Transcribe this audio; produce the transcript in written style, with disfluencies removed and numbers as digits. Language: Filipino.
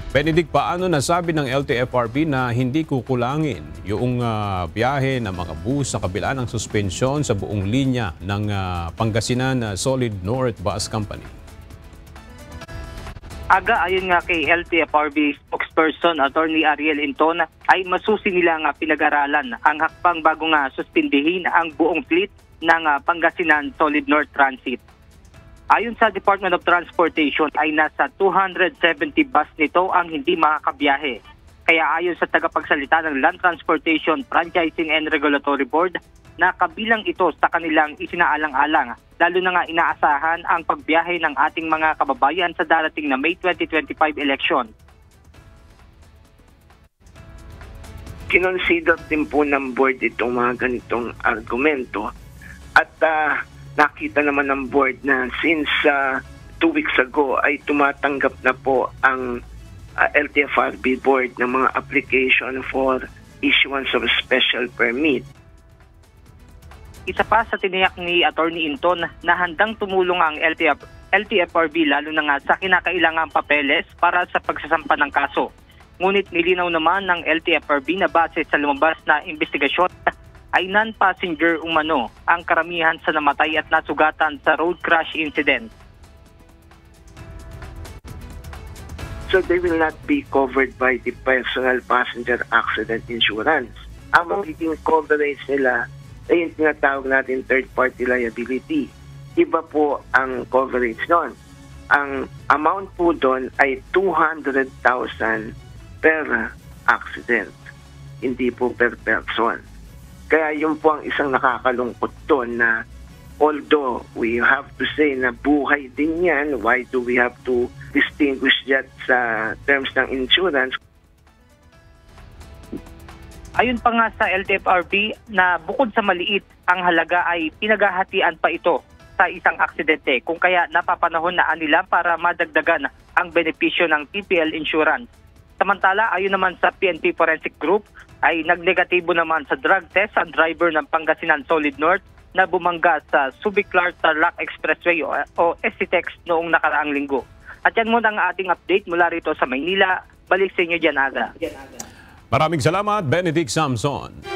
Benedict, paano nasabi ng LTFRB na hindi kukulangin yung biyahe ng mga bus sa kabila ng suspensyon sa buong linya ng Pangasinan Solid North Bus Company? Aga, ayon nga kay LTFRB spokesperson Attorney Ariel Inton, ay masusi nila nga pinag-aralan ang hakbang bago nga suspindihin ang buong fleet ng Pangasinan Solid North Transit. Ayon sa Department of Transportation ay nasa 270 bus nito ang hindi makakabiyahe. Kaya ayon sa tagapagsalita ng Land Transportation Franchising and Regulatory Board, na kabilang ito sa kanilang isinaalang-alang, lalo na nga inaasahan ang pagbiyahe ng ating mga kababayan sa darating na May 2025 election. Kinonsider din po ng board itong mga ganitong argumento at nakita naman ng board na since 2 weeks ago ay tumatanggap na po ang LTFRB board ng mga application for issuance of special permit. Isa pa sa tiniyak ni Attorney Inton na handang tumulong ang LTFRB lalo na nga sa kinakailangang papeles para sa pagsasampa ng kaso. Ngunit nilinaw naman ng LTFRB na base sa lumabas na investigasyon ay non-passenger umano ang karamihan sa namatay at nasugatan sa road crash incident. So they will not be covered by the personal passenger accident insurance. Ang magiging coverage nila ay yung tinatawag natin third-party liability. Iba po ang coverage doon. Ang amount po doon ay 200,000 per accident, hindi po per person. Kaya yun po ang isang nakakalungkot doon na although we have to say na buhay din yan, why do we have to distinguish that sa terms ng insurance? Ayon pa nga sa LTFRB na bukod sa maliit, ang halaga ay pinaghahatian pa ito sa isang aksidente kung kaya napapanahon na nila para madagdagan ang benepisyo ng TPL insurance. Samantala, ayon naman sa PNP Forensic Group, ay nagnegatibo naman sa drug test ang driver ng Pangasinan Solid North na bumangga sa Subic-Tarlac Expressway o SCTEX noong nakaraang linggo. At yan muna ang ating update mula rito sa Maynila. Balik sa inyo dyan, Aga. Maraming salamat, Benedict Samson.